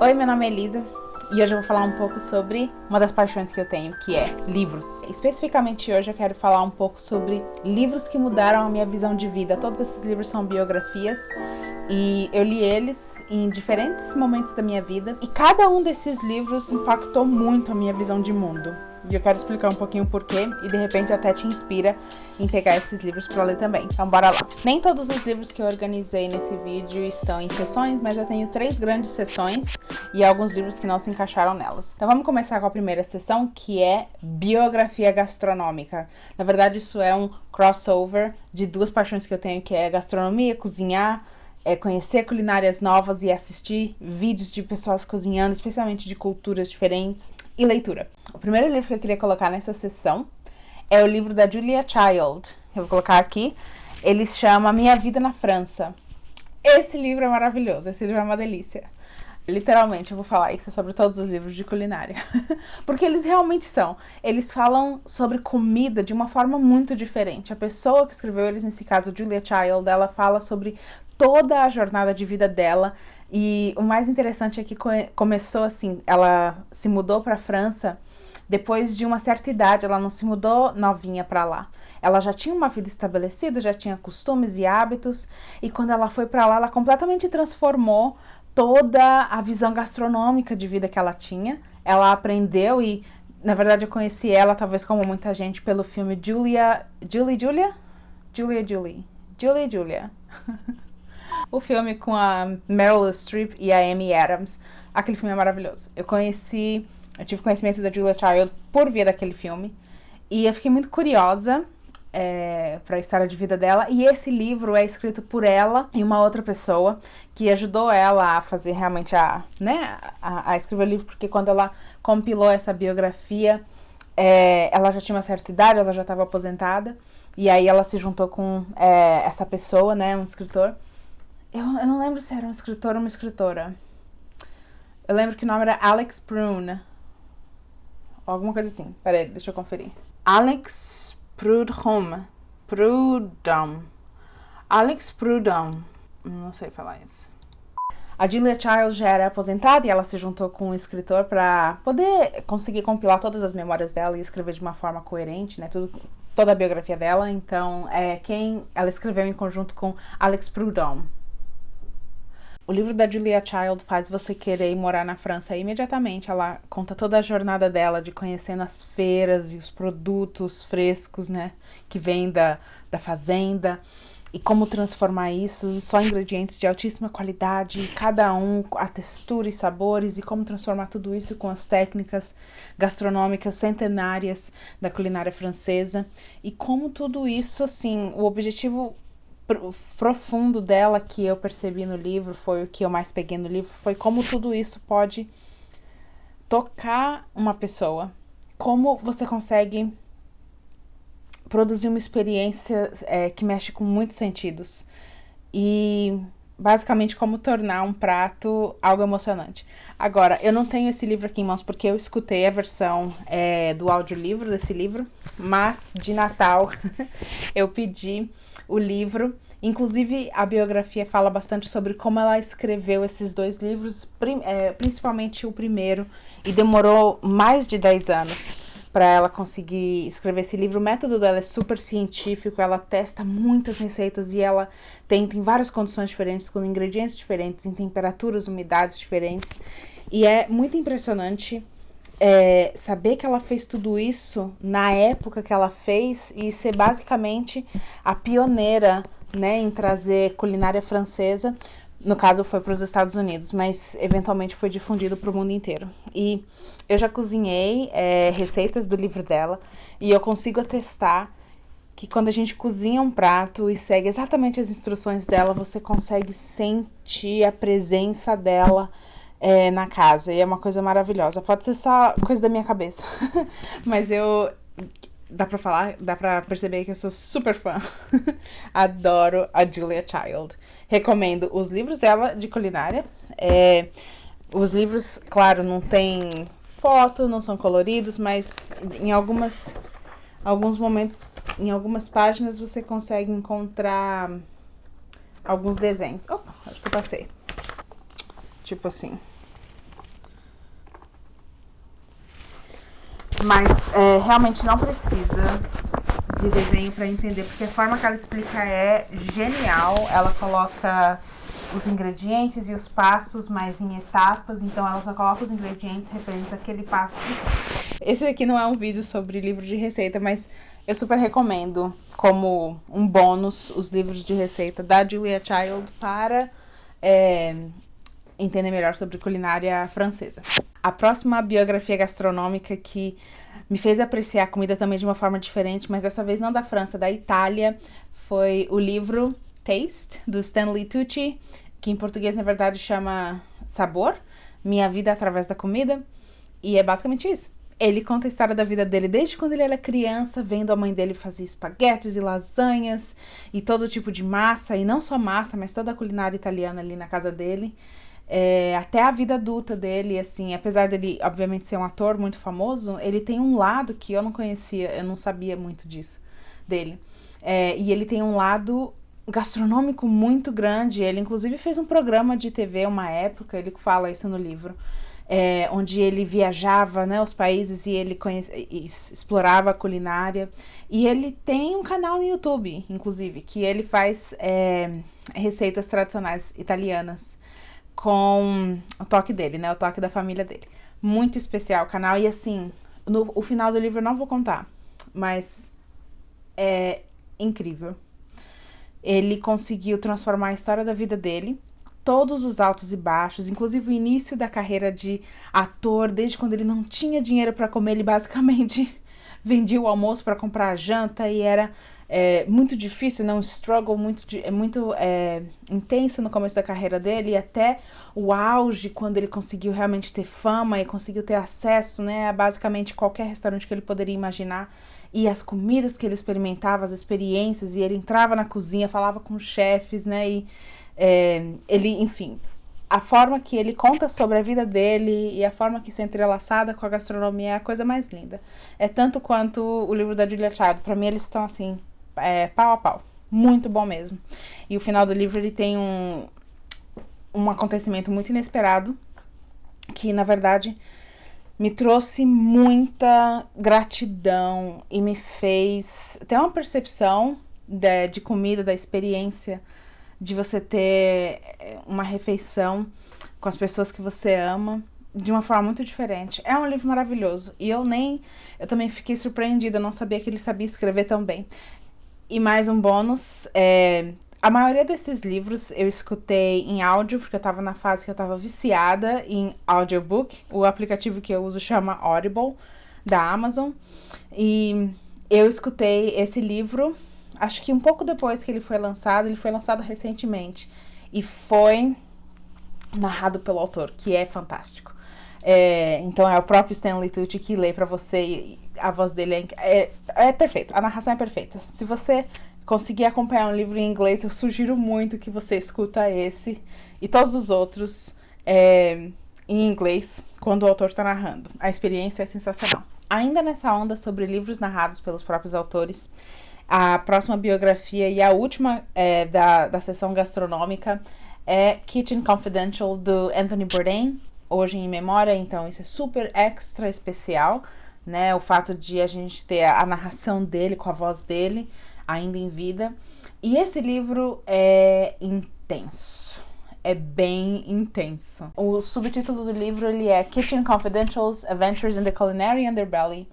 Oi, meu nome é Elisa e hoje eu vou falar um pouco sobre uma das paixões que eu tenho, que é livros. Especificamente hoje eu quero falar um pouco sobre livros que mudaram a minha visão de vida. Todos esses livros são biografias e eu li eles em diferentes momentos da minha vida e cada um desses livros impactou muito a minha visão de mundo. E eu quero explicar um pouquinho o porquê e de repente até te inspira em pegar esses livros para ler também. Então bora lá. Nem todos os livros que eu organizei nesse vídeo estão em sessões, mas eu tenho 3 grandes sessões e alguns livros que não se encaixaram nelas. Então vamos começar com a primeira sessão, que é biografia gastronômica. Na verdade isso é um crossover de 2 paixões que eu tenho, que é gastronomia, cozinhar, conhecer culinárias novas e assistir vídeos de pessoas cozinhando, especialmente de culturas diferentes, e leitura. O primeiro livro que eu queria colocar nessa sessão é o livro da Julia Child. Eu vou colocar aqui. Ele se chama Minha Vida na França. Esse livro é maravilhoso, esse livro é uma delícia. Literalmente, eu vou falar isso sobre todos os livros de culinária. Porque eles realmente são. Eles falam sobre comida de uma forma muito diferente. A pessoa que escreveu eles, nesse caso, Julia Child, ela fala sobre toda a jornada de vida dela. E o mais interessante é que começou assim, ela se mudou para a França depois de uma certa idade, ela não se mudou novinha para lá. Ela já tinha uma vida estabelecida, já tinha costumes e hábitos, e quando ela foi para lá, ela completamente transformou toda a visão gastronômica de vida que ela tinha. Ela aprendeu e, na verdade, eu conheci ela, talvez como muita gente, pelo filme Julia. O filme com a Meryl Streep e a Amy Adams. Aquele filme é maravilhoso. Eu tive conhecimento da Julia Child por via daquele filme. E eu fiquei muito curiosa para a história de vida dela. E esse livro é escrito por ela e uma outra pessoa que ajudou ela a fazer realmente a escrever o livro. Porque quando ela compilou essa biografia, ela já tinha uma certa idade, ela já estava aposentada. E aí ela se juntou com essa pessoa, né, um escritor. Eu não lembro se era um escritor ou uma escritora. Eu lembro que o nome era Alex Prune. Alguma coisa assim. Peraí, deixa eu conferir. Alex Prudhomme. Alex Prudhomme. Não sei falar isso. A Julia Child já era aposentada e ela se juntou com um escritor para poder conseguir compilar todas as memórias dela e escrever de uma forma coerente, né? Toda a biografia dela. Então, quem ela escreveu em conjunto com Alex Prudhomme. O livro da Julia Child faz você querer morar na França imediatamente. Ela conta toda a jornada dela de conhecendo as feiras e os produtos frescos, né, que vêm da fazenda, e como transformar isso só em ingredientes de altíssima qualidade, cada um, a textura e sabores, e como transformar tudo isso com as técnicas gastronômicas centenárias da culinária francesa, e como tudo isso, assim, o objetivo profundo dela que eu percebi no livro, foi o que eu mais peguei no livro, foi como tudo isso pode tocar uma pessoa, como você consegue produzir uma experiência que mexe com muitos sentidos e basicamente como tornar um prato algo emocionante. Agora, eu não tenho esse livro aqui em mãos porque eu escutei a versão do audiolivro desse livro, mas de Natal eu pedi o livro. Inclusive, a biografia fala bastante sobre como ela escreveu esses 2 livros, principalmente o primeiro, e demorou mais de 10 anos para ela conseguir escrever esse livro. O método dela é super científico, ela testa muitas receitas e ela tenta em várias condições diferentes, com ingredientes diferentes, em temperaturas, umidades diferentes. E é muito impressionante saber que ela fez tudo isso na época que ela fez e ser basicamente a pioneira, né, em trazer culinária francesa. No caso foi para os Estados Unidos, mas eventualmente foi difundido para o mundo inteiro. E eu já cozinhei receitas do livro dela e eu consigo atestar que quando a gente cozinha um prato e segue exatamente as instruções dela, você consegue sentir a presença dela na casa. E é uma coisa maravilhosa. Pode ser só coisa da minha cabeça, mas dá pra perceber que eu sou super fã. Adoro a Julia Child. Recomendo os livros dela de culinária. Os livros, claro, não tem foto, não são coloridos, mas em alguns momentos, em algumas páginas, você consegue encontrar alguns desenhos. Opa, acho que eu passei. Tipo assim. Mas realmente não precisa de desenho para entender, porque a forma que ela explica é genial. Ela coloca os ingredientes e os passos, mas em etapas. Então ela só coloca os ingredientes referentes àquele passo. Esse aqui não é um vídeo sobre livro de receita, mas eu super recomendo como um bônus os livros de receita da Julia Child para entender melhor sobre culinária francesa. A próxima biografia gastronômica que me fez apreciar a comida também de uma forma diferente, mas dessa vez não da França, da Itália, foi o livro Taste, do Stanley Tucci, que em português, na verdade, chama Sabor, Minha Vida Através da Comida, e é basicamente isso. Ele conta a história da vida dele desde quando ele era criança, vendo a mãe dele fazer espaguetes e lasanhas e todo tipo de massa, e não só massa, mas toda a culinária italiana ali na casa dele. Até a vida adulta dele, assim, apesar dele, obviamente, ser um ator muito famoso, ele tem um lado que eu não conhecia, eu não sabia muito disso, dele. E ele tem um lado gastronômico muito grande. Ele, inclusive, fez um programa de TV uma época, ele fala isso no livro, onde ele viajava, né, os países e ele explorava a culinária. E ele tem um canal no YouTube, inclusive, que ele faz receitas tradicionais italianas, com o toque dele, né? O toque da família dele. Muito especial o canal. E assim, o final do livro eu não vou contar, mas é incrível. Ele conseguiu transformar a história da vida dele, todos os altos e baixos, inclusive o início da carreira de ator, desde quando ele não tinha dinheiro para comer, ele basicamente vendia o almoço para comprar a janta e era muito difícil, né? Um struggle muito intenso no começo da carreira dele, e até o auge, quando ele conseguiu realmente ter fama e conseguiu ter acesso, né, a basicamente qualquer restaurante que ele poderia imaginar, e as comidas que ele experimentava, as experiências, e ele entrava na cozinha, falava com os chefes, né, e ele, enfim, a forma que ele conta sobre a vida dele e a forma que isso é entrelaçada com a gastronomia é a coisa mais linda. É tanto quanto o livro da Julia Child. Pra mim, eles estão assim, pau a pau. Muito bom mesmo. E o final do livro, ele tem um acontecimento muito inesperado, que, na verdade, me trouxe muita gratidão e me fez ter uma percepção de comida, da experiência, de você ter uma refeição com as pessoas que você ama, de uma forma muito diferente. É um livro maravilhoso. E eu também fiquei surpreendida, eu não sabia que ele sabia escrever tão bem. E mais um bônus, a maioria desses livros eu escutei em áudio, porque eu tava na fase que eu tava viciada em audiobook. O aplicativo que eu uso chama Audible, da Amazon. E eu escutei esse livro, acho que um pouco depois que ele foi lançado recentemente. E foi narrado pelo autor, que é fantástico. Então é o próprio Stanley Tucci que lê pra você, e a voz dele é perfeita, a narração é perfeita. Se você conseguir acompanhar um livro em inglês, eu sugiro muito que você escuta esse e todos os outros em inglês, quando o autor tá narrando. A experiência é sensacional. Ainda nessa onda sobre livros narrados pelos próprios autores, a próxima biografia e a última da sessão gastronômica é Kitchen Confidential, do Anthony Bourdain, hoje em memória. Então isso é super extra especial, né? O fato de a gente ter a narração dele com a voz dele ainda em vida. E esse livro é intenso, é bem intenso. O subtítulo do livro, ele é Kitchen Confidentials, Adventures in the Culinary Underbelly,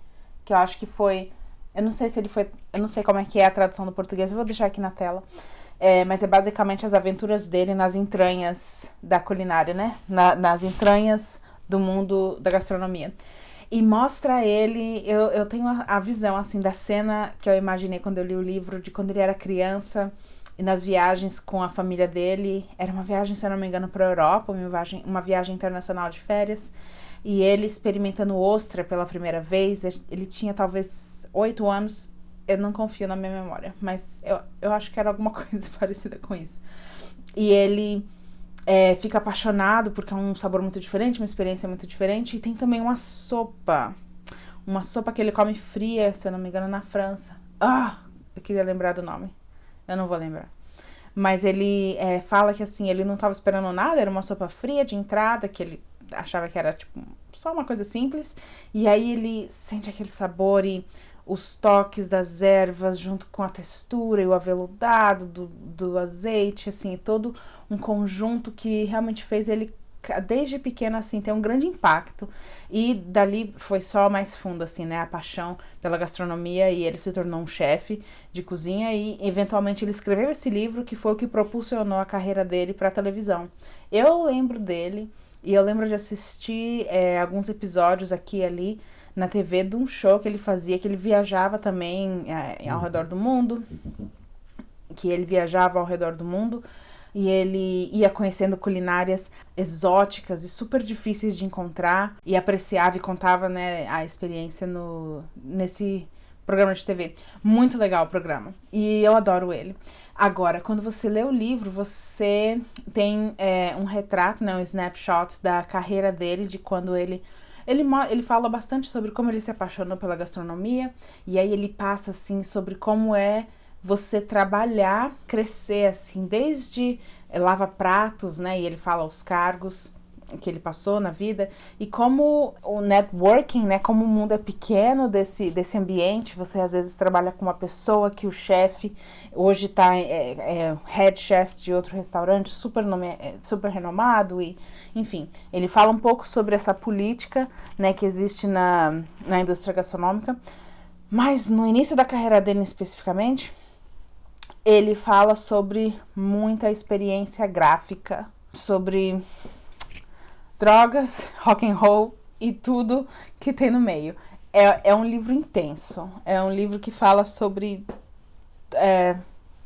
que eu acho que foi, eu não sei como é que é a tradução do português, eu vou deixar aqui na tela. Mas é basicamente as aventuras dele nas entranhas da culinária, né? Nas entranhas do mundo da gastronomia. E mostra ele, eu tenho a visão, assim, da cena que eu imaginei quando eu li o livro, de quando ele era criança, e nas viagens com a família dele. Era uma viagem, se eu não me engano, para a Europa, uma viagem internacional de férias. E ele experimentando ostra pela primeira vez. Ele tinha talvez 8 anos. Eu não confio na minha memória, mas eu acho que era alguma coisa parecida com isso. E ele fica apaixonado porque é um sabor muito diferente, uma experiência muito diferente. E tem também uma sopa que ele come fria, se eu não me engano, na França. Eu queria lembrar do nome, eu não vou lembrar. Mas ele fala que assim, ele não estava esperando nada, era uma sopa fria de entrada, que ele achava que era tipo só uma coisa simples, e aí ele sente aquele sabor e os toques das ervas junto com a textura e o aveludado do azeite, assim, todo um conjunto que realmente fez ele, desde pequeno, assim, ter um grande impacto. E dali foi só mais fundo, assim, né, a paixão pela gastronomia, e ele se tornou um chefe de cozinha e, eventualmente, ele escreveu esse livro que foi o que propulsionou a carreira dele para a televisão. Eu lembro dele e eu lembro de assistir alguns episódios aqui e ali na TV de um show que ele fazia, que ele viajava também ao redor do mundo, e ele ia conhecendo culinárias exóticas e super difíceis de encontrar, e apreciava e contava, né, a experiência nesse programa de TV. Muito legal o programa, e eu adoro ele. Agora, quando você lê o livro, você tem um retrato, né, um snapshot da carreira dele, de quando ele fala bastante sobre como ele se apaixonou pela gastronomia, e aí ele passa, assim, sobre como é você trabalhar, crescer, assim, desde lava-pratos, né, e ele fala os cargos que ele passou na vida, e como o networking, né, como o mundo é pequeno desse ambiente, você às vezes trabalha com uma pessoa que o chefe hoje tá head chef de outro restaurante super renomado, e enfim, ele fala um pouco sobre essa política, né, que existe na indústria gastronômica, mas no início da carreira dele especificamente, ele fala sobre muita experiência gráfica, sobre drogas, rock and roll e tudo que tem no meio. É um livro intenso, é um livro que fala sobre,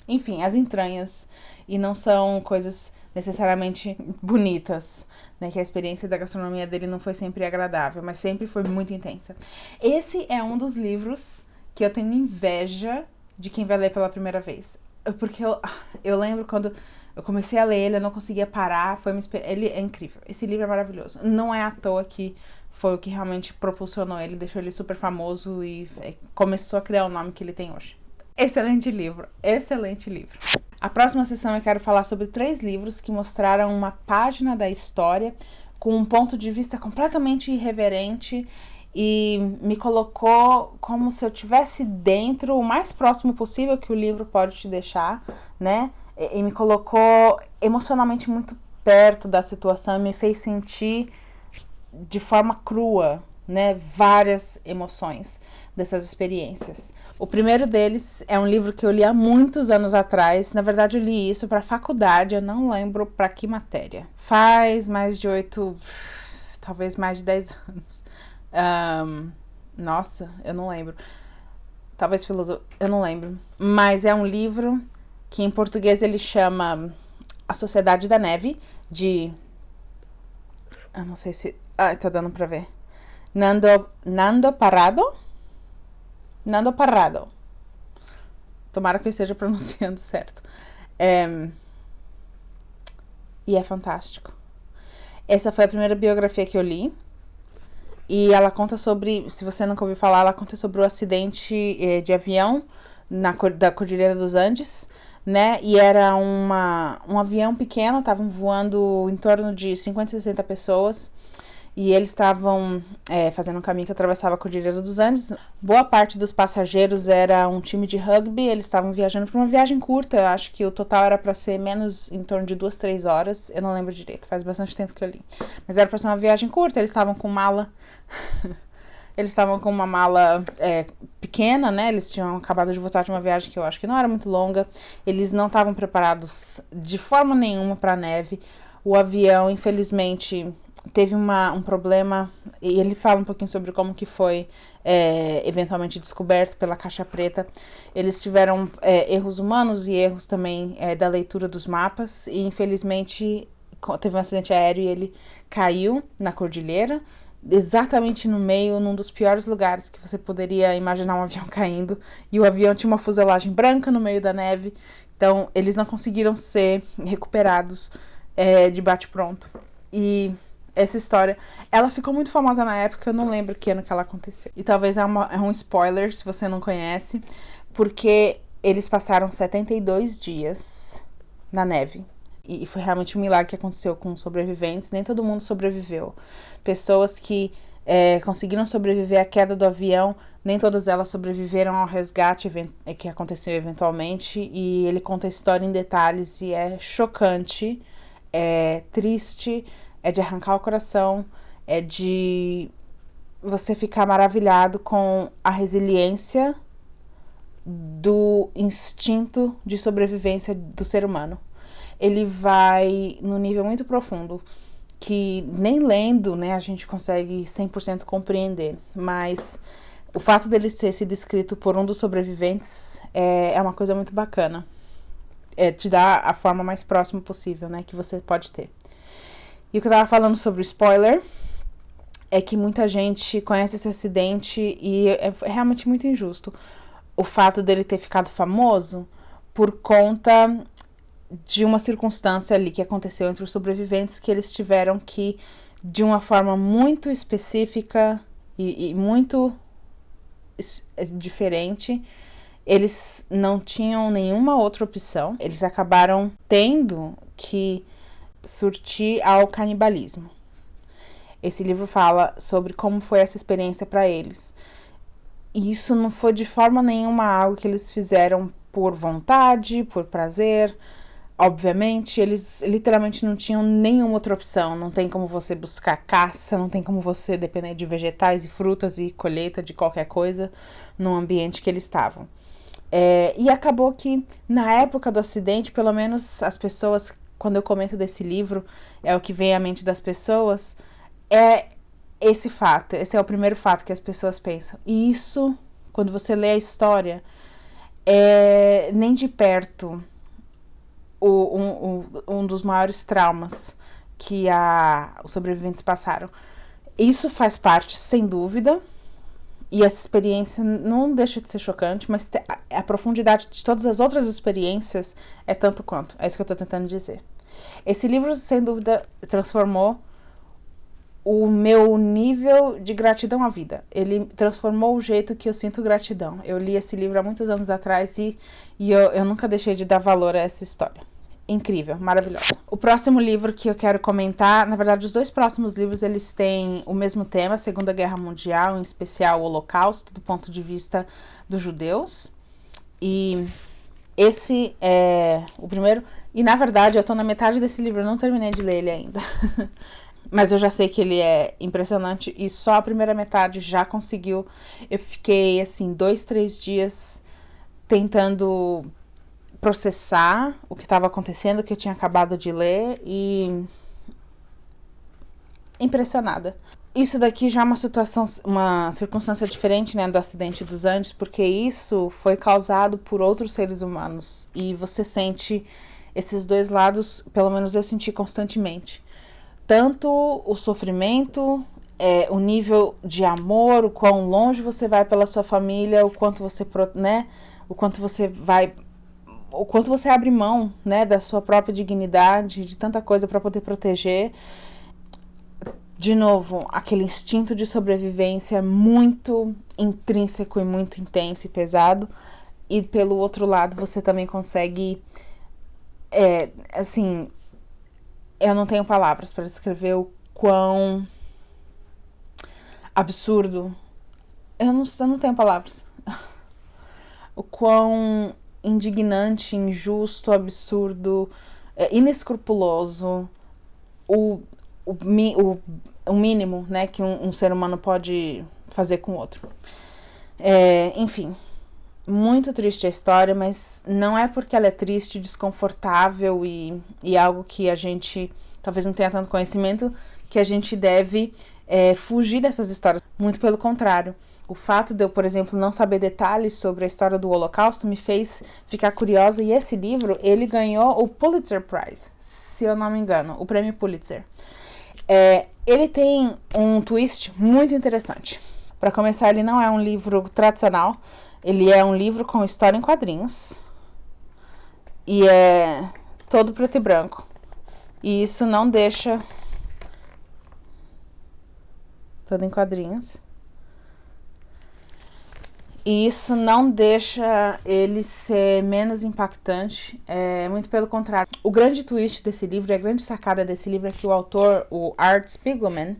enfim, as entranhas, e não são coisas necessariamente bonitas, né, que a experiência da gastronomia dele não foi sempre agradável, mas sempre foi muito intensa. Esse é um dos livros que eu tenho inveja de quem vai ler pela primeira vez, porque eu lembro quando eu comecei a ler ele, eu não conseguia parar, ele é incrível, esse livro é maravilhoso, não é à toa que foi o que realmente propulsionou ele, deixou ele super famoso e começou a criar o nome que ele tem hoje. Excelente livro, excelente livro. A próxima sessão eu quero falar sobre 3 livros que mostraram uma página da história com um ponto de vista completamente irreverente e me colocou como se eu estivesse dentro, o mais próximo possível que o livro pode te deixar, né? E me colocou emocionalmente muito perto da situação e me fez sentir de forma crua, né, várias emoções dessas experiências. O primeiro deles é um livro que eu li há muitos anos atrás. Na verdade, eu li isso para faculdade, eu não lembro para que matéria. Faz mais de 8, talvez mais de 10 anos. Nossa, eu não lembro. Talvez filosofia, eu não lembro. Mas é um livro que em português ele chama A Sociedade da Neve, de... eu não sei se... tá dando pra ver. Nando Parrado? Nando Parrado. Tomara que eu esteja pronunciando certo. E é fantástico. Essa foi a primeira biografia que eu li. E ela conta sobre, se você nunca ouviu falar, ela conta sobre o acidente de avião da Cordilheira dos Andes, né? E era um avião pequeno, estavam voando em torno de 50, 60 pessoas. E eles estavam fazendo um caminho que atravessava a Cordilheira dos Andes. Boa parte dos passageiros era um time de rugby, eles estavam viajando para uma viagem curta, acho que o total era para ser menos, em torno de 2, 3 horas, eu não lembro direito, faz bastante tempo que eu li. Mas era para ser uma viagem curta, eles estavam com mala, eles estavam com uma mala pequena, né, eles tinham acabado de voltar de uma viagem que eu acho que não era muito longa, eles não estavam preparados de forma nenhuma para a neve, o avião, infelizmente... teve um problema, e ele fala um pouquinho sobre como que foi eventualmente descoberto pela caixa preta. Eles tiveram erros humanos e erros também da leitura dos mapas, e infelizmente teve um acidente aéreo e ele caiu na cordilheira, exatamente no meio, num dos piores lugares que você poderia imaginar um avião caindo, e o avião tinha uma fuselagem branca no meio da neve, então eles não conseguiram ser recuperados de bate-pronto. E essa história, ela ficou muito famosa na época, eu não lembro que ano que ela aconteceu. E talvez é um spoiler, se você não conhece, porque eles passaram 72 dias na neve. E foi realmente um milagre que aconteceu com sobreviventes. Nem todo mundo sobreviveu. Pessoas que conseguiram sobreviver à queda do avião, nem todas elas sobreviveram ao resgate que aconteceu eventualmente. E ele conta a história em detalhes e é chocante, é triste, é de arrancar o coração, é de você ficar maravilhado com a resiliência do instinto de sobrevivência do ser humano. Ele vai num nível muito profundo, que nem lendo, né, a gente consegue 100% compreender, mas o fato dele ter sido escrito por um dos sobreviventes é uma coisa muito bacana. Te dá a forma mais próxima possível, né, que você pode ter. E o que eu tava falando sobre o spoiler é que muita gente conhece esse acidente e é realmente muito injusto o fato dele ter ficado famoso por conta de uma circunstância ali que aconteceu entre os sobreviventes, que eles tiveram que, de uma forma muito específica e muito diferente, eles não tinham nenhuma outra opção. Eles acabaram tendo que surtir ao canibalismo. Esse livro fala sobre como foi essa experiência para eles. E isso não foi de forma nenhuma algo que eles fizeram por vontade, por prazer. Obviamente, eles literalmente não tinham nenhuma outra opção. Não tem como você buscar caça, não tem como você depender de vegetais e frutas e colheita de qualquer coisa no ambiente que eles estavam. E acabou que, na época do acidente, pelo menos as pessoas, quando eu comento desse livro, é o que vem à mente das pessoas, é esse fato. Esse é o primeiro fato que as pessoas pensam. E isso, quando você lê a história, nem de perto um dos maiores traumas que os sobreviventes passaram. Isso faz parte, sem dúvida, e essa experiência não deixa de ser chocante, mas a profundidade de todas as outras experiências é tanto quanto. É isso que eu tô tentando dizer. Esse livro, sem dúvida, transformou o meu nível de gratidão à vida. Ele transformou o jeito que eu sinto gratidão. Eu li esse livro há muitos anos atrás e eu nunca deixei de dar valor a essa história. Incrível, maravilhosa. O próximo livro que eu quero comentar, na verdade, os dois próximos livros, eles têm o mesmo tema, Segunda Guerra Mundial, em especial o Holocausto, do ponto de vista dos judeus. E esse é o primeiro. E, na verdade, eu tô na metade desse livro, eu não terminei de ler ele ainda. Mas eu já sei que ele é impressionante e só a primeira metade já conseguiu. Eu fiquei, assim, 2-3 dias tentando processar o que estava acontecendo, que eu tinha acabado de ler, e impressionada. Isso daqui já é uma circunstância diferente, né, do acidente dos Andes, porque isso foi causado por outros seres humanos. E você sente esses dois lados, pelo menos eu senti constantemente. Tanto o sofrimento, o nível de amor, o quão longe você vai pela sua família, o quanto você, né, o quanto você abre mão, né, da sua própria dignidade, de tanta coisa para poder proteger. De novo, aquele instinto de sobrevivência muito intrínseco e muito intenso e pesado. E pelo outro lado, você também consegue, assim, eu não tenho palavras para descrever o quão absurdo. Eu não tenho palavras. O quão indignante, injusto, absurdo, inescrupuloso, o mínimo, né, que um ser humano pode fazer com o outro. Enfim, muito triste a história, mas não é porque ela é triste, desconfortável e algo que a gente talvez não tenha tanto conhecimento que a gente deve fugir dessas histórias. Muito pelo contrário. O fato de eu, por exemplo, não saber detalhes sobre a história do Holocausto me fez ficar curiosa. E esse livro, ele ganhou o Pulitzer Prize, se eu não me engano, o prêmio Pulitzer. Ele tem um twist muito interessante. Para começar, ele não é um livro tradicional. Ele é um livro com história em quadrinhos. E é todo preto e branco. E isso não deixa... Todo em quadrinhos. E isso não deixa ele ser menos impactante, muito pelo contrário. O grande twist desse livro, a grande sacada desse livro é que o autor, o Art Spiegelman,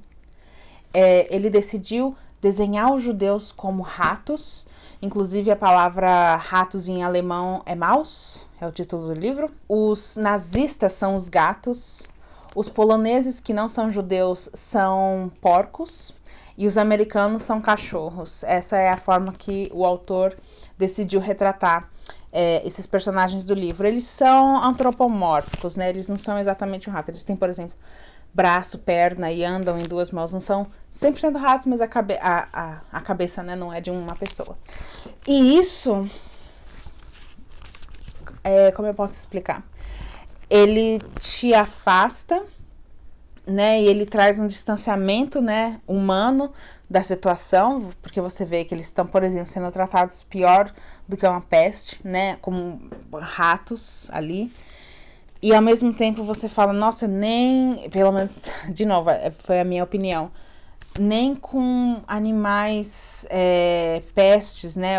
ele decidiu desenhar os judeus como ratos. Inclusive a palavra ratos em alemão é Maus, é o título do livro. Os nazistas são os gatos. Os poloneses que não são judeus são porcos. E os americanos são cachorros. Essa é a forma que o autor decidiu retratar esses personagens do livro. Eles são antropomórficos, né? Eles não são exatamente um rato. Eles têm, por exemplo, braço, perna e andam em duas mãos. Não são 100% ratos, mas a cabeça, né, não é de uma pessoa. E isso, como eu posso explicar? Ele te afasta, né, e ele traz um distanciamento, né, humano da situação, porque você vê que eles estão, por exemplo, sendo tratados pior do que uma peste, né, como ratos ali. E ao mesmo tempo você fala, nossa, nem, pelo menos, de novo, foi a minha opinião, nem com animais pestes, né,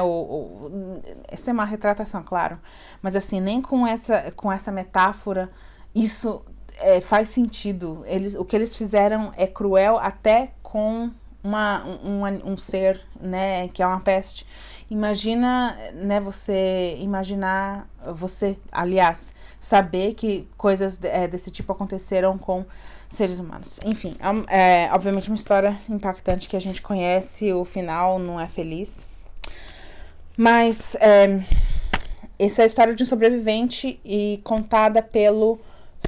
essa é uma retratação, claro, mas assim, nem com essa metáfora, isso faz sentido. O que eles fizeram é cruel até com um ser, né, que é uma peste. Imagina, né, aliás, saber que coisas desse tipo aconteceram com seres humanos. Enfim, obviamente uma história impactante que a gente conhece, o final não é feliz. Mas essa é a história de um sobrevivente e contada pelo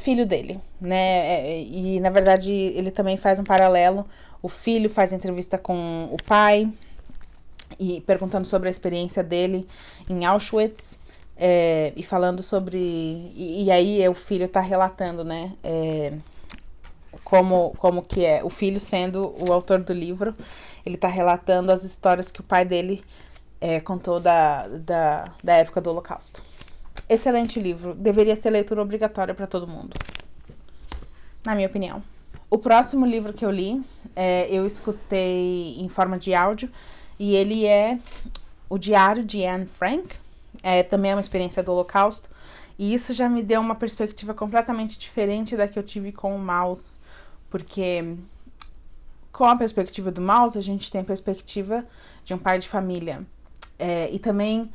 filho dele, né? E na verdade ele também faz um paralelo. O filho faz entrevista com o pai e perguntando sobre a experiência dele em Auschwitz, e falando sobre... E aí o filho tá relatando, né? Como que é. O filho sendo o autor do livro, ele tá relatando as histórias que o pai dele contou da época do Holocausto. Excelente livro. Deveria ser leitura obrigatória para todo mundo, na minha opinião. O próximo livro que eu li, eu escutei em forma de áudio, e ele é O Diário de Anne Frank. Também é uma experiência do Holocausto, e isso já me deu uma perspectiva completamente diferente da que eu tive com o Maus, porque com a perspectiva do Maus, a gente tem a perspectiva de um pai de família, e também,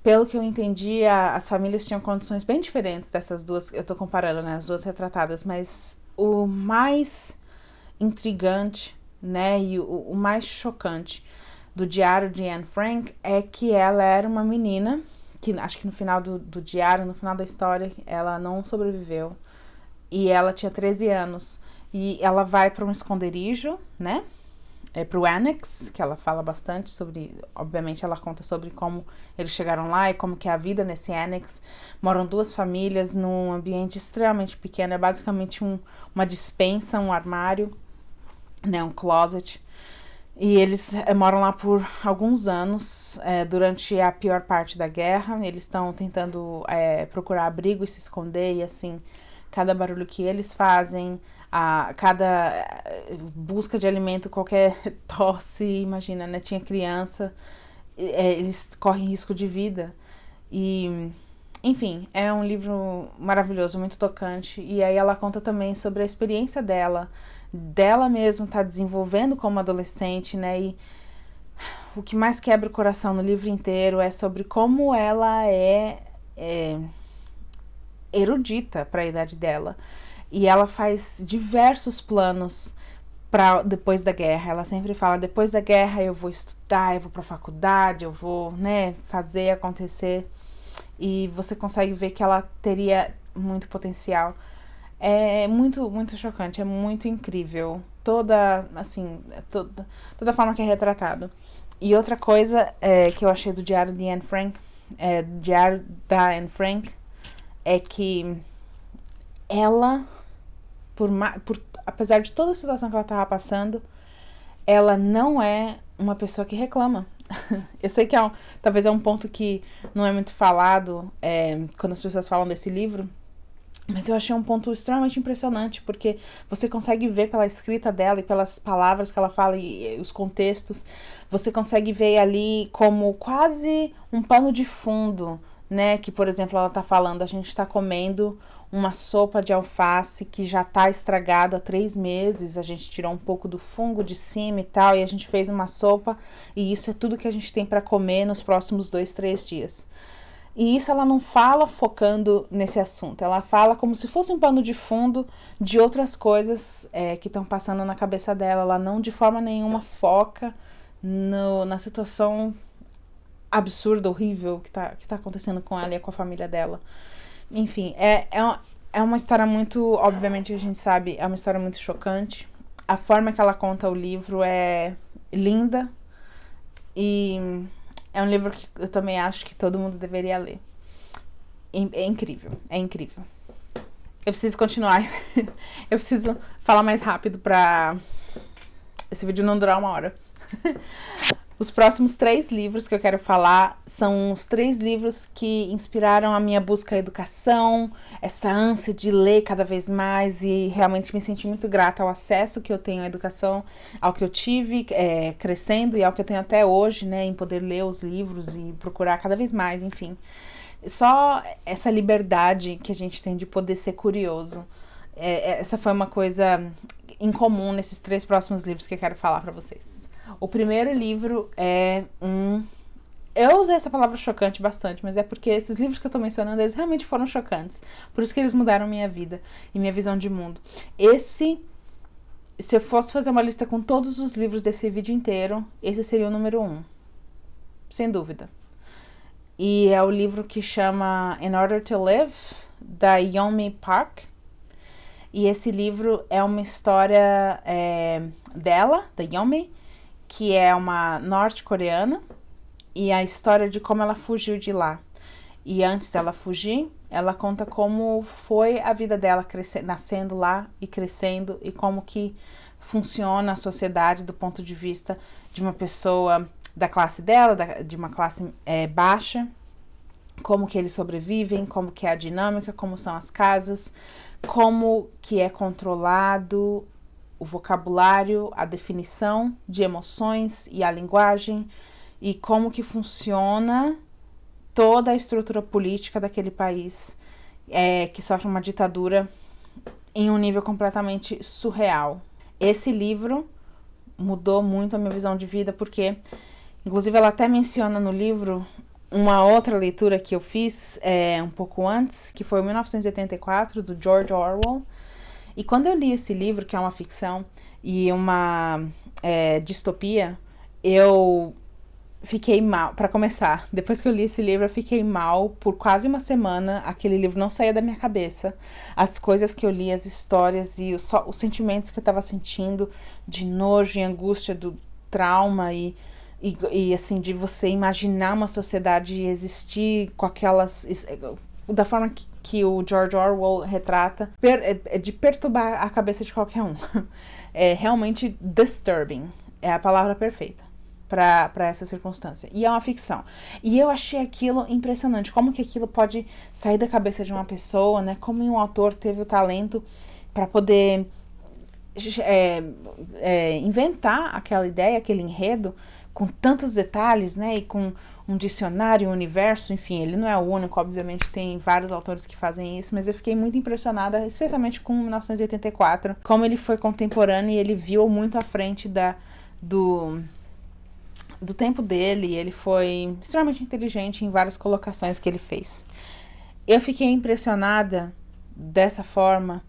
pelo que eu entendi, as famílias tinham condições bem diferentes dessas duas. Eu tô comparando, né, as duas retratadas, mas o mais intrigante, né, e o mais chocante do diário de Anne Frank é que ela era uma menina que, acho que no final do diário, no final da história, ela não sobreviveu, e ela tinha 13 anos, e ela vai para um esconderijo, né, para o Annex, que ela fala bastante sobre, obviamente ela conta sobre como eles chegaram lá e como que é a vida nesse Annex. Moram duas famílias num ambiente extremamente pequeno, é basicamente uma despensa, um armário, né, um closet. E eles moram lá por alguns anos, durante a pior parte da guerra. Eles estão tentando procurar abrigo e se esconder, e assim, cada barulho que eles fazem, cada busca de alimento, qualquer tosse, imagina, né? Tinha criança, eles correm risco de vida. E, enfim, é um livro maravilhoso, muito tocante. E aí ela conta também sobre a experiência dela mesma tá desenvolvendo como adolescente, né? E o que mais quebra o coração no livro inteiro é sobre como ela é erudita para a idade dela. E ela faz diversos planos para depois da guerra. Ela sempre fala, depois da guerra eu vou estudar, eu vou para a faculdade, eu vou, né, fazer acontecer. E você consegue ver que ela teria muito potencial. É muito, muito chocante, é muito incrível. Toda a forma que é retratado. E outra coisa que eu achei do Diário de Anne Frank, Diário da Anne Frank, é que ela, apesar de toda a situação que ela estava passando, ela não é uma pessoa que reclama. Eu sei que talvez é um ponto que não é muito falado quando as pessoas falam desse livro, Mas eu achei um ponto extremamente impressionante, porque você consegue ver pela escrita dela e pelas palavras que ela fala e os contextos, você consegue ver ali como quase um pano de fundo, né? Que, por exemplo, ela tá falando, a gente tá comendo uma sopa de alface que já tá estragado há 3 meses, a gente tirou um pouco do fungo de cima e tal, e a gente fez uma sopa, e isso é tudo que a gente tem para comer nos próximos 2, 3 dias. E isso ela não fala focando nesse assunto, ela fala como se fosse um pano de fundo de outras coisas que estão passando na cabeça dela. Ela não de forma nenhuma foca na situação absurda, horrível que tá acontecendo com ela e com a família dela. Enfim, é uma história muito, obviamente a gente sabe, é uma história muito chocante. A forma que ela conta o livro é linda e é um livro que eu também acho que todo mundo deveria ler. É incrível, é incrível. Eu preciso continuar. Eu preciso falar mais rápido pra esse vídeo não durar 1 hora. Os próximos 3 livros que eu quero falar são os 3 livros que inspiraram a minha busca à educação, essa ânsia de ler cada vez mais e realmente me senti muito grata ao acesso que eu tenho à educação, ao que eu tive crescendo e ao que eu tenho até hoje, né, em poder ler os livros e procurar cada vez mais, enfim. Só essa liberdade que a gente tem de poder ser curioso. Essa foi uma coisa em comum nesses 3 próximos livros que eu quero falar pra vocês. O primeiro livro é eu usei essa palavra chocante bastante, mas é porque esses livros que eu tô mencionando, eles realmente foram chocantes. Por isso que eles mudaram minha vida e minha visão de mundo. Se eu fosse fazer uma lista com todos os livros desse vídeo inteiro, esse seria o número 1. Sem dúvida. E é o livro que chama In Order to Live, da Yeonmi Park. E esse livro é uma história dela, da Yeonmi, que é uma norte-coreana, e a história de como ela fugiu de lá. E antes dela fugir, ela conta como foi a vida dela nascendo lá e crescendo, e como que funciona a sociedade do ponto de vista de uma pessoa da classe dela, de uma classe baixa, como que eles sobrevivem, como que é a dinâmica, como são as casas, como que é controlado o vocabulário, a definição de emoções e a linguagem, e como que funciona toda a estrutura política daquele país que sofre uma ditadura em um nível completamente surreal. Esse livro mudou muito a minha visão de vida, porque, inclusive, ela até menciona no livro uma outra leitura que eu fiz um pouco antes, que foi o 1984, do George Orwell. E quando eu li esse livro, que é uma ficção e uma distopia, eu fiquei mal, para começar. Depois que eu li esse livro, eu fiquei mal por quase 1 semana. Aquele livro não saía da minha cabeça. As coisas que eu li, as histórias e os sentimentos que eu estava sentindo de nojo e angústia do trauma e assim, de você imaginar uma sociedade existir com aquelas... da forma que o George Orwell retrata, de perturbar a cabeça de qualquer um. É realmente disturbing. É a palavra perfeita para essa circunstância. E é uma ficção. E eu achei aquilo impressionante. Como que aquilo pode sair da cabeça de uma pessoa, né? Como um autor teve o talento para poder inventar aquela ideia, aquele enredo, com tantos detalhes, né, e com um dicionário, um universo, enfim, ele não é o único, obviamente tem vários autores que fazem isso, mas eu fiquei muito impressionada, especialmente com 1984, como ele foi contemporâneo e ele viu muito à frente do tempo dele, e ele foi extremamente inteligente em várias colocações que ele fez. Eu fiquei impressionada dessa forma,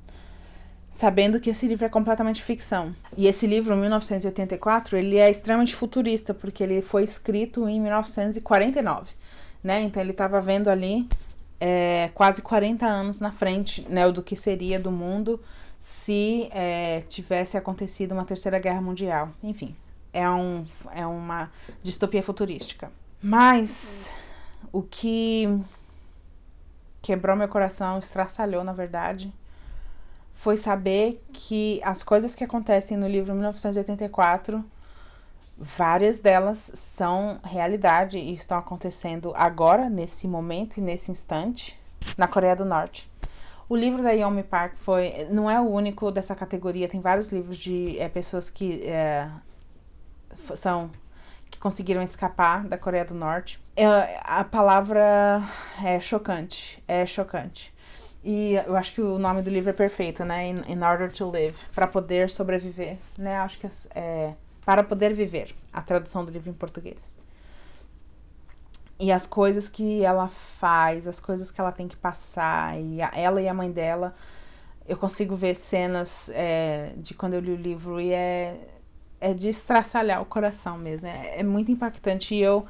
sabendo que esse livro é completamente ficção. E esse livro, 1984, ele é extremamente futurista, porque ele foi escrito em 1949, né? Então ele estava vendo ali quase 40 anos na frente, né, do que seria do mundo se tivesse acontecido uma terceira guerra mundial. Enfim, é uma distopia futurística. Mas o que quebrou meu coração, estraçalhou, na verdade, foi saber que as coisas que acontecem no livro 1984, várias delas são realidade e estão acontecendo agora, nesse momento e nesse instante, na Coreia do Norte. O livro da Yeonmi Park não é o único dessa categoria, tem vários livros de pessoas que que conseguiram escapar da Coreia do Norte. A palavra é chocante. E eu acho que o nome do livro é perfeito, né? In order to live, para poder sobreviver, né? Acho que é para poder viver, a tradução do livro em português. E as coisas que ela faz, as coisas que ela tem que passar, e ela e a mãe dela, eu consigo ver cenas de quando eu li o livro e é de estraçalhar o coração mesmo. É muito impactante e eu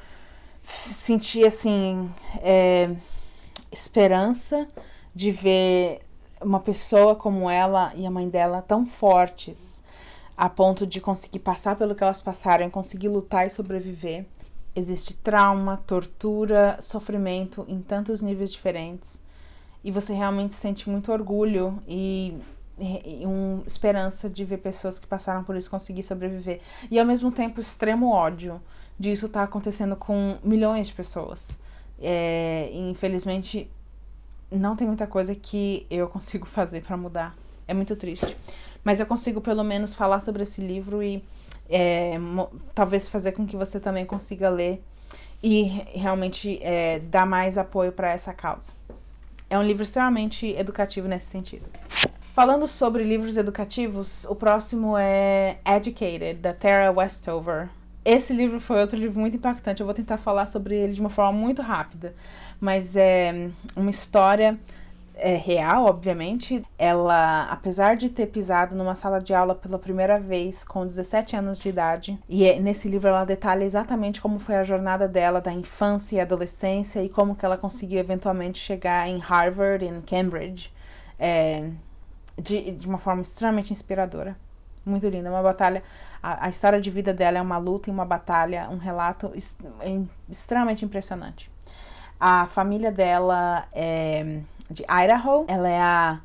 senti, assim, esperança de ver uma pessoa como ela e a mãe dela tão fortes a ponto de conseguir passar pelo que elas passaram, conseguir lutar e sobreviver. Existe trauma, tortura, sofrimento em tantos níveis diferentes e você realmente sente muito orgulho e esperança de ver pessoas que passaram por isso conseguir sobreviver. E ao mesmo tempo extremo ódio disso tá acontecendo com milhões de pessoas. Infelizmente não tem muita coisa que eu consigo fazer para mudar. É muito triste. Mas eu consigo pelo menos falar sobre esse livro e talvez fazer com que você também consiga ler e realmente dar mais apoio para essa causa. É um livro extremamente educativo nesse sentido. Falando sobre livros educativos, o próximo é Educated, da Tara Westover. Esse livro foi outro livro muito impactante. Eu vou tentar falar sobre ele de uma forma muito rápida, mas é uma história real, obviamente. Ela, apesar de ter pisado numa sala de aula pela primeira vez com 17 anos de idade, e nesse livro ela detalha exatamente como foi a jornada dela da infância e adolescência e como que ela conseguiu eventualmente chegar em Harvard e em Cambridge, de uma forma extremamente inspiradora. Muito linda, uma batalha. A história de vida dela é uma luta e uma batalha, um relato extremamente impressionante. A família dela é de Idaho. Ela é a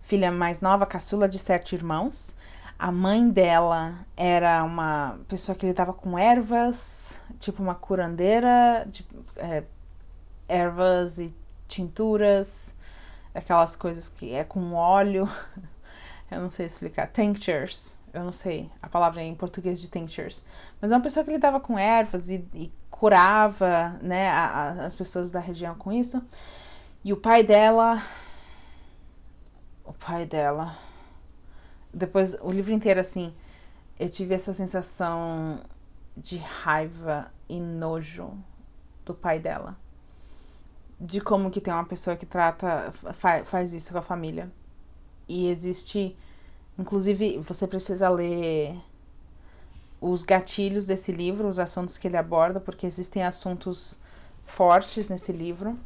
filha mais nova, caçula de 7 irmãos. A mãe dela era uma pessoa que lidava com ervas, tipo uma curandeira, ervas e tinturas, aquelas coisas que é com óleo. Eu não sei explicar. Tinctures. Eu não sei a palavra em português de tinctures. Mas é uma pessoa que lidava com ervas e curava, né, as pessoas da região com isso. E o pai dela... Depois, o livro inteiro, assim, eu tive essa sensação de raiva e nojo do pai dela. De como que tem uma pessoa que faz isso com a família. E existe... Inclusive, você precisa ler os gatilhos desse livro, os assuntos que ele aborda, porque existem assuntos fortes nesse livro.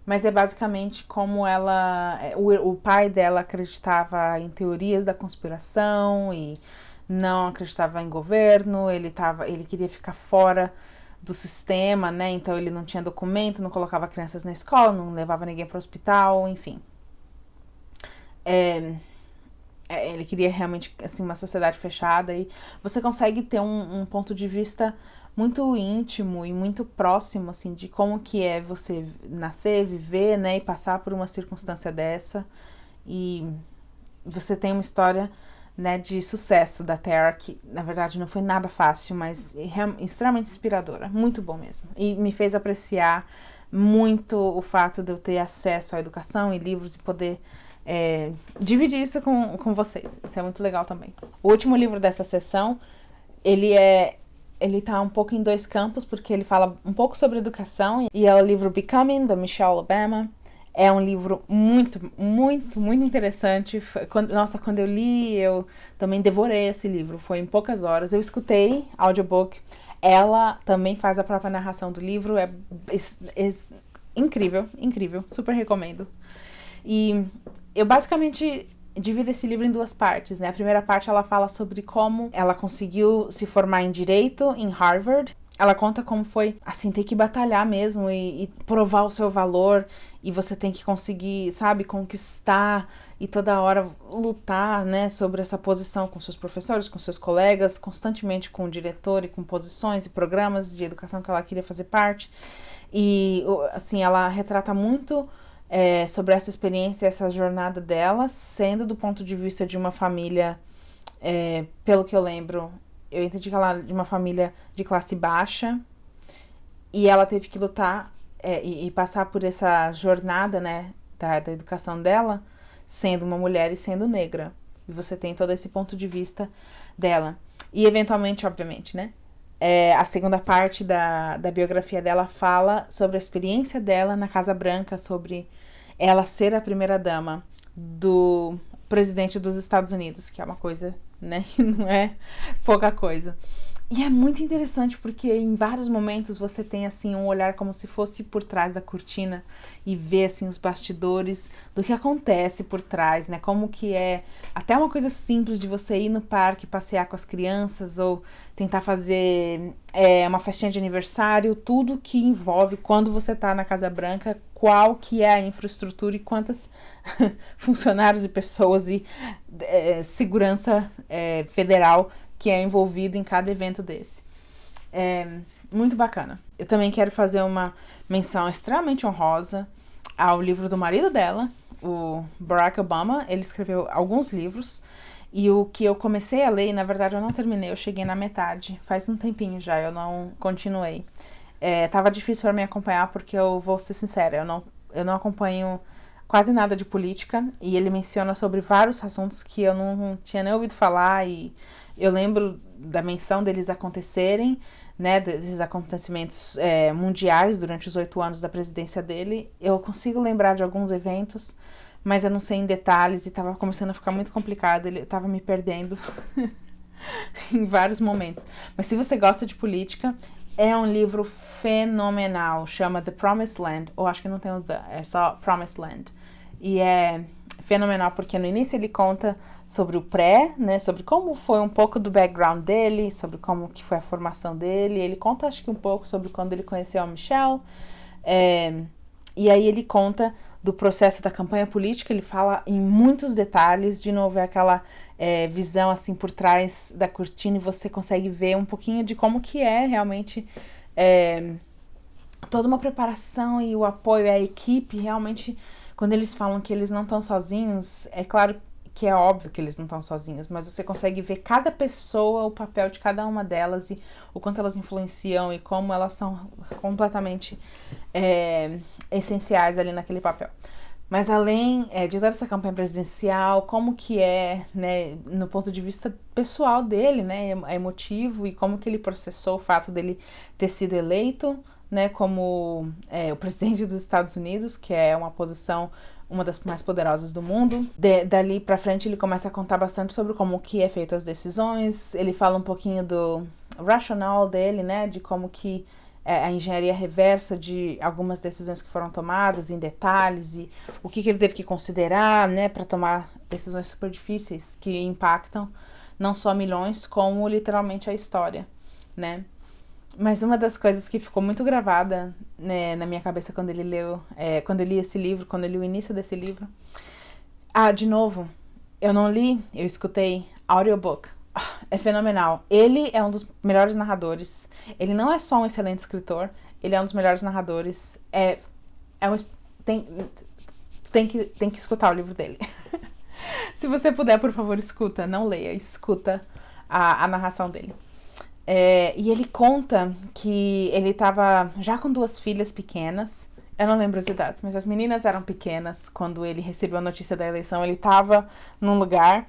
Mas é basicamente como ela... O pai dela acreditava em teorias da conspiração e não acreditava em governo. Ele queria ficar fora do sistema, né? Então ele não tinha documento, não colocava crianças na escola, não levava ninguém para o hospital, enfim. Ele queria realmente, assim, uma sociedade fechada e você consegue ter um ponto de vista muito íntimo e muito próximo, assim, de como que é você nascer, viver, né, e passar por uma circunstância dessa. E você tem uma história, né, de sucesso da Tara, que na verdade não foi nada fácil, mas extremamente inspiradora, muito bom mesmo. E me fez apreciar muito o fato de eu ter acesso à educação e livros e poder dividir isso com vocês. Isso é muito legal também. O último livro dessa sessão, ele tá um pouco em 2 campos, porque ele fala um pouco sobre educação, e é o livro Becoming, da Michelle Obama. É um livro muito, muito, muito interessante. Quando eu li, eu também devorei esse livro. Foi em poucas horas. Eu escutei audiobook. Ela também faz a própria narração do livro. É incrível, incrível. Super recomendo. E eu basicamente divido esse livro em 2 partes, né? A primeira parte ela fala sobre como ela conseguiu se formar em Direito em Harvard. Ela conta como foi, assim, ter que batalhar mesmo e provar o seu valor. E você tem que conseguir, sabe, conquistar e toda hora lutar, né, sobre essa posição com seus professores, com seus colegas, constantemente com o diretor e com posições e programas de educação que ela queria fazer parte. E, assim, ela retrata muito sobre essa experiência, essa jornada dela, sendo do ponto de vista de uma família, pelo que eu lembro, eu entendi que ela é de uma família de classe baixa, e ela teve que lutar e passar por essa jornada, né, da educação dela, sendo uma mulher e sendo negra. E você tem todo esse ponto de vista dela. E eventualmente, obviamente, né, a segunda parte da biografia dela fala sobre a experiência dela na Casa Branca, sobre ela ser a primeira-dama do presidente dos Estados Unidos, que é uma coisa, né, que não é pouca coisa. E é muito interessante porque em vários momentos você tem assim um olhar como se fosse por trás da cortina e ver assim os bastidores do que acontece por trás, né? Como que é até uma coisa simples de você ir no parque passear com as crianças ou tentar fazer uma festinha de aniversário, tudo que envolve quando você tá na Casa Branca, qual que é a infraestrutura e quantas funcionários e pessoas e segurança federal que é envolvido em cada evento desse. Muito bacana. Eu também quero fazer uma menção extremamente honrosa ao livro do marido dela, o Barack Obama. Ele escreveu alguns livros e o que eu comecei a ler, na verdade eu não terminei, eu cheguei na metade, faz um tempinho já, eu não continuei. Tava difícil para me acompanhar porque eu vou ser sincera, eu não acompanho quase nada de política e ele menciona sobre vários assuntos que eu não tinha nem ouvido falar e eu lembro da menção deles acontecerem, né, desses acontecimentos mundiais durante os 8 anos da presidência dele. Eu consigo lembrar de alguns eventos, mas eu não sei em detalhes e estava começando a ficar muito complicado, ele estava me perdendo em vários momentos. Mas se você gosta de política, é um livro fenomenal, chama The Promised Land, ou acho que não tem o The, é só Promised Land. E é fenomenal porque no início ele conta sobre o pré, né, sobre como foi um pouco do background dele, sobre como que foi a formação dele. Ele conta acho que um pouco sobre quando ele conheceu a Michelle, e aí ele conta do processo da campanha política, ele fala em muitos detalhes, de novo é aquela visão assim por trás da cortina e você consegue ver um pouquinho de como que é realmente toda uma preparação e o apoio à equipe. Realmente, quando eles falam que eles não estão sozinhos, é claro que é óbvio que eles não estão sozinhos, mas você consegue ver cada pessoa, o papel de cada uma delas e o quanto elas influenciam e como elas são completamente essenciais ali naquele papel. Mas além de toda essa campanha presidencial, como que né, no ponto de vista pessoal dele, né, emotivo, e como que ele processou o fato dele ter sido eleito, né, como o presidente dos Estados Unidos, que é uma posição, uma das mais poderosas do mundo. Dali pra frente ele começa a contar bastante sobre como que é feito as decisões, ele fala um pouquinho do rationale dele, né, de como que a engenharia reversa de algumas decisões que foram tomadas em detalhes e o que ele teve que considerar, né, para tomar decisões super difíceis que impactam não só milhões, como literalmente a história, né. Mas uma das coisas que ficou muito gravada, né, na minha cabeça quando ele leu, quando eu li esse livro, quando eu li o início desse livro. De novo, eu não li, eu escutei audiobook. É fenomenal. Ele é um dos melhores narradores. Ele não é só um excelente escritor, ele é um dos melhores narradores. Tem que escutar o livro dele. Se você puder, por favor, escuta. Não leia, escuta a narração dele. E ele conta que ele estava já com 2 filhas pequenas. Eu não lembro as idades, mas as meninas eram pequenas quando ele recebeu a notícia da eleição. Ele estava num lugar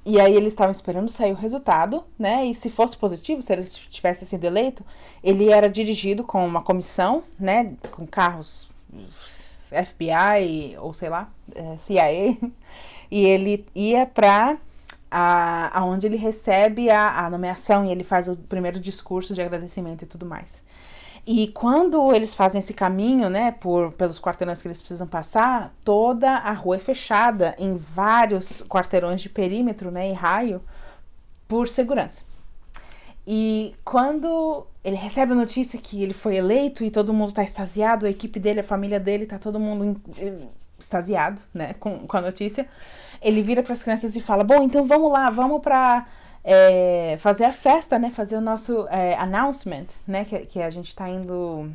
e aí eles estavam esperando sair o resultado, né? E se fosse positivo, se ele tivesse sido eleito, ele era dirigido com uma comissão, né? Com carros FBI ou sei lá, CIA. E ele ia para aonde ele recebe a nomeação e ele faz o primeiro discurso de agradecimento e tudo mais. E quando eles fazem esse caminho, né, pelos quarteirões que eles precisam passar, toda a rua é fechada em vários quarteirões de perímetro, né, e raio, por segurança. E quando ele recebe a notícia que ele foi eleito e todo mundo tá extasiado, a equipe dele, a família dele, tá todo mundo extasiado, né, com a notícia, ele vira para as crianças e fala, bom, então vamos lá, vamos para fazer a festa, né, fazer o nosso announcement, né, que a gente tá indo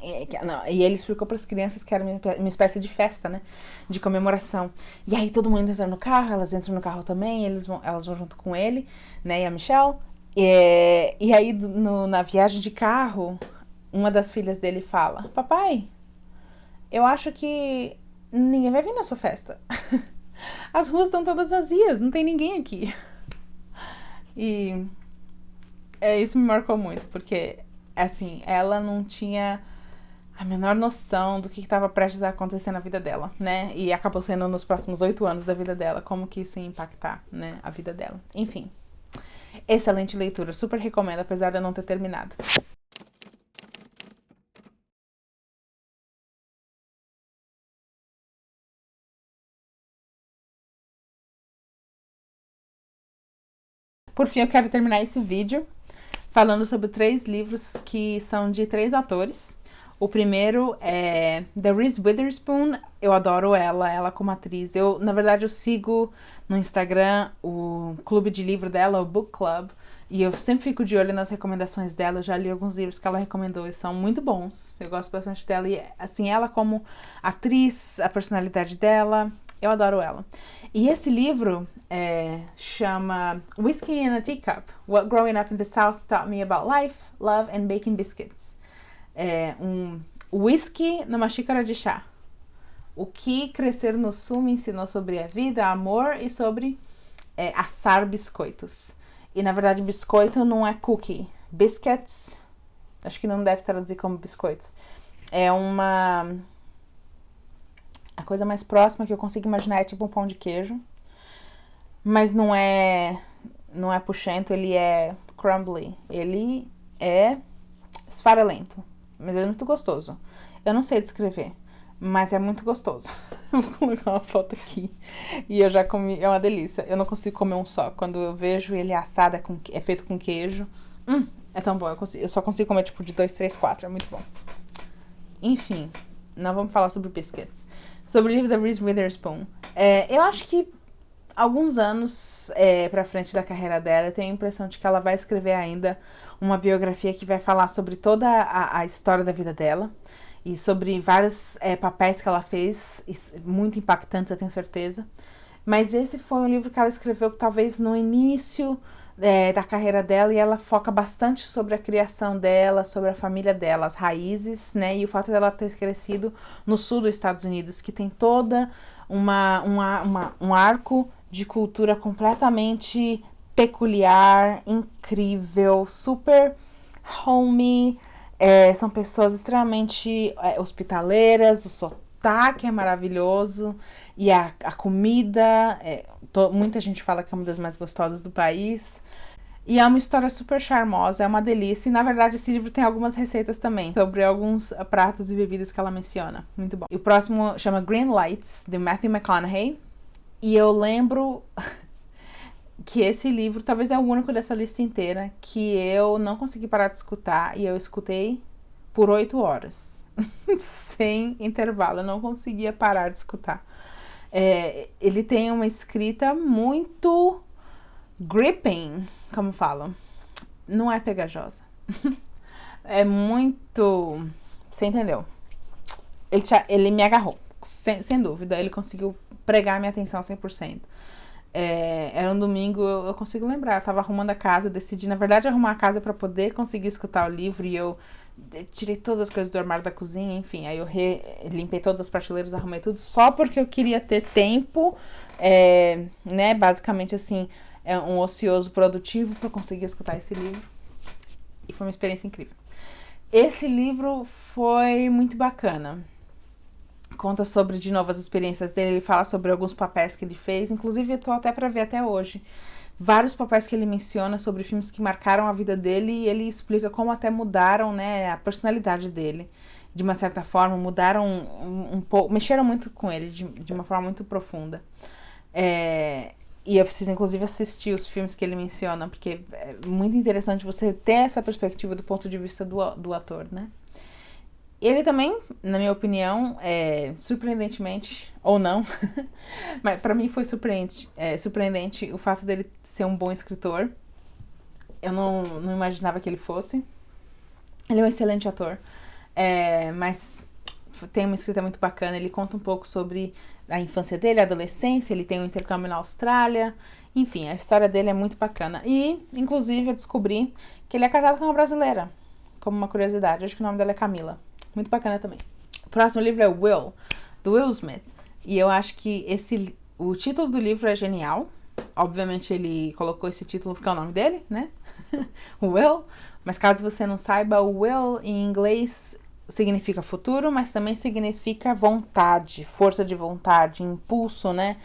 E ele explicou para as crianças que era uma espécie de festa, né? De comemoração. E aí todo mundo entra no carro, elas entram no carro também, elas vão junto com ele, né? E a Michelle. E aí na viagem de carro, uma das filhas dele fala: Papai, eu acho que ninguém vai vir na sua festa. As ruas estão todas vazias, não tem ninguém aqui. E isso me marcou muito, porque, assim, ela não tinha a menor noção do que estava prestes a acontecer na vida dela, né? E acabou sendo nos próximos 8 anos da vida dela, como que isso ia impactar, né, a vida dela. Enfim, excelente leitura, super recomendo, apesar de eu não ter terminado. Por fim, eu quero terminar esse vídeo falando sobre 3 livros que são de 3 autores. O primeiro é The Reese Witherspoon. Eu adoro ela como atriz. Na verdade, eu sigo no Instagram o clube de livro dela, o Book Club, e eu sempre fico de olho nas recomendações dela. Eu já li alguns livros que ela recomendou e são muito bons. Eu gosto bastante dela. E, assim, ela como atriz, a personalidade dela, eu adoro ela. E esse livro chama Whiskey in a Teacup, What Growing Up in the South Taught Me About Life, Love and Baking Biscuits. Um whisky numa xícara de chá. O que crescer no sul me ensinou sobre a vida, amor e sobre assar biscoitos. E na verdade biscoito não é cookie. Biscuits, acho que não deve traduzir como biscoitos. A coisa mais próxima que eu consigo imaginar é tipo um pão de queijo. Mas não é puxento, ele é crumbly. Ele é esfarelento. Mas é muito gostoso. Eu não sei descrever, mas é muito gostoso. Vou colocar uma foto aqui. E eu já comi, é uma delícia. Eu não consigo comer um só. Quando eu vejo ele assado, é feito com queijo. É tão bom. Eu só consigo comer tipo de 2, 3, 4. É muito bom. Enfim, não vamos falar sobre biscuits. Sobre o livro da Reese Witherspoon. Eu acho que alguns anos pra frente da carreira dela, eu tenho a impressão de que ela vai escrever ainda uma biografia que vai falar sobre toda a história da vida dela e sobre vários papéis que ela fez, muito impactantes, eu tenho certeza. Mas esse foi um livro que ela escreveu talvez no início da carreira dela, e ela foca bastante sobre a criação dela, sobre a família dela, as raízes, né, e o fato dela ter crescido no sul dos Estados Unidos, que tem toda um arco de cultura completamente peculiar, incrível, super homey. São pessoas extremamente hospitaleiras, o sotaque é maravilhoso e a comida, muita gente fala que é uma das mais gostosas do país. E é uma história super charmosa, é uma delícia. E, na verdade, esse livro tem algumas receitas também, sobre alguns pratos e bebidas que ela menciona. Muito bom. E o próximo chama Green Lights, de Matthew McConaughey. E eu lembro que esse livro talvez é o único dessa lista inteira que eu não consegui parar de escutar. E eu escutei por 8 horas. Sem intervalo, eu não conseguia parar de escutar. Ele tem uma escrita muito gripping, como falam. Não é pegajosa. É muito... Você entendeu? Ele me agarrou, sem dúvida. Ele conseguiu pregar minha atenção 100%. Era um domingo, eu consigo lembrar. Eu tava arrumando a casa, decidi, na verdade, arrumar a casa pra poder conseguir escutar o livro. E eu tirei todas as coisas do armário da cozinha, enfim. Aí eu limpei todas as prateleiras, arrumei tudo, só porque eu queria ter tempo, né? Basicamente, assim, um ocioso produtivo pra conseguir escutar esse livro. E foi uma experiência incrível. Esse livro foi muito bacana. Conta sobre, de novo, as experiências dele. Ele fala sobre alguns papéis que ele fez. Inclusive, eu tô até pra ver até hoje. Vários papéis que ele menciona sobre filmes que marcaram a vida dele. E ele explica como até mudaram, né, a personalidade dele. De uma certa forma, mudaram um pouco. Mexeram muito com ele, de uma forma muito profunda. E eu preciso, inclusive, assistir os filmes que ele menciona. Porque é muito interessante você ter essa perspectiva do ponto de vista do ator, né? Ele também, na minha opinião, surpreendentemente, ou não, mas pra mim foi surpreendente o fato dele ser um bom escritor. Eu não imaginava que ele fosse. Ele é um excelente ator. Mas tem uma escrita muito bacana. Ele conta um pouco sobre a infância dele, a adolescência, ele tem um intercâmbio na Austrália. Enfim, a história dele é muito bacana. E, inclusive, eu descobri que ele é casado com uma brasileira, como uma curiosidade. Acho que o nome dela é Camila. Muito bacana também. O próximo livro é Will, do Will Smith. E eu acho que o título do livro é genial. Obviamente ele colocou esse título porque é o nome dele, né? Will. Mas caso você não saiba, o will em inglês significa futuro, mas também significa vontade, força de vontade, impulso, né?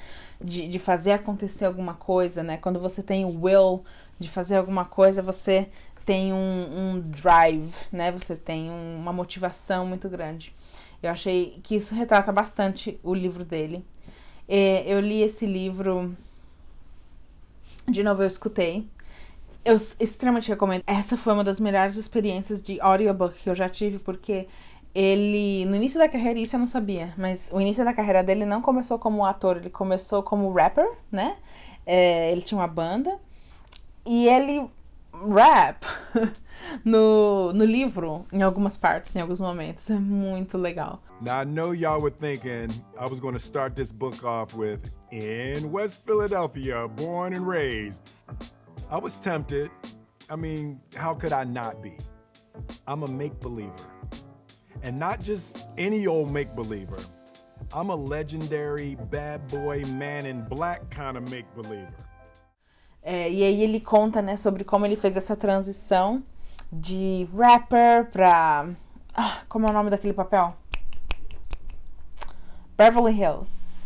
De fazer acontecer alguma coisa, né? Quando você tem o will de fazer alguma coisa, você tem um drive, né? Você tem uma motivação muito grande. Eu achei que isso retrata bastante o livro dele. Eu li esse livro, de novo eu escutei. Eu extremamente recomendo. Essa foi uma das melhores experiências de audiobook que eu já tive, porque ele, no início da carreira, isso eu não sabia, mas o início da carreira dele não começou como ator, ele começou como rapper, né? Ele tinha uma banda e ele rap no livro, em algumas partes, em alguns momentos. É muito legal. Now, I know y'all were thinking I was going to start this book off with, in West Philadelphia, born and raised. I was tempted. I mean, how could I not be? I'm a make-believer. And not just any old make-believer. I'm a legendary bad boy man in black kind of make-believer. E aí ele conta, né, sobre como ele fez essa transição de rapper pra... como é o nome daquele papel? Beverly Hills.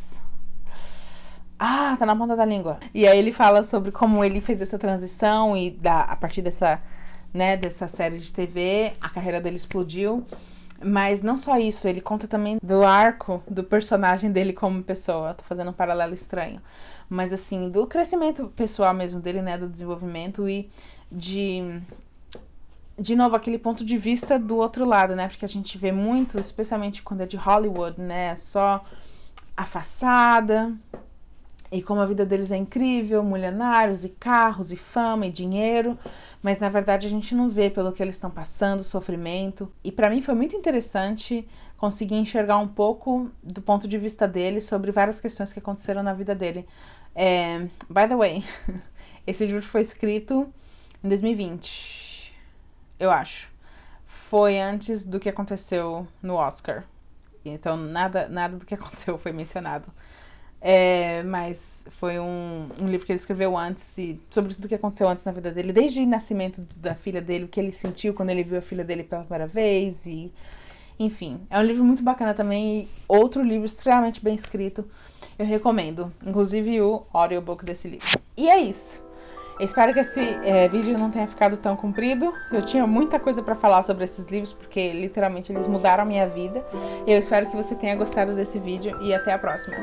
Tá na ponta da língua. E aí ele fala sobre como ele fez essa transição e a partir dessa série de TV, a carreira dele explodiu. Mas não só isso, ele conta também do arco do personagem dele como pessoa. Tô fazendo um paralelo estranho. Mas assim, do crescimento pessoal mesmo dele, né, do desenvolvimento e de novo, aquele ponto de vista do outro lado, né, porque a gente vê muito, especialmente quando é de Hollywood, né, só a façada e como a vida deles é incrível, milionários e carros e fama e dinheiro, mas na verdade a gente não vê pelo que eles estão passando, sofrimento. E pra mim foi muito interessante conseguir enxergar um pouco do ponto de vista dele sobre várias questões que aconteceram na vida dele. By the way, esse livro foi escrito em 2020, eu acho. Foi antes do que aconteceu no Oscar. Então nada do que aconteceu foi mencionado. Mas foi um livro que ele escreveu antes e sobre tudo o que aconteceu antes na vida dele, desde o nascimento da filha dele, o que ele sentiu quando ele viu a filha dele pela primeira vez e enfim, é um livro muito bacana também e outro livro extremamente bem escrito, eu recomendo, inclusive o audiobook desse livro. E é isso. Eu espero que esse vídeo não tenha ficado tão comprido. Eu tinha muita coisa pra falar sobre esses livros, porque literalmente eles mudaram a minha vida. Eu espero que você tenha gostado desse vídeo e até a próxima.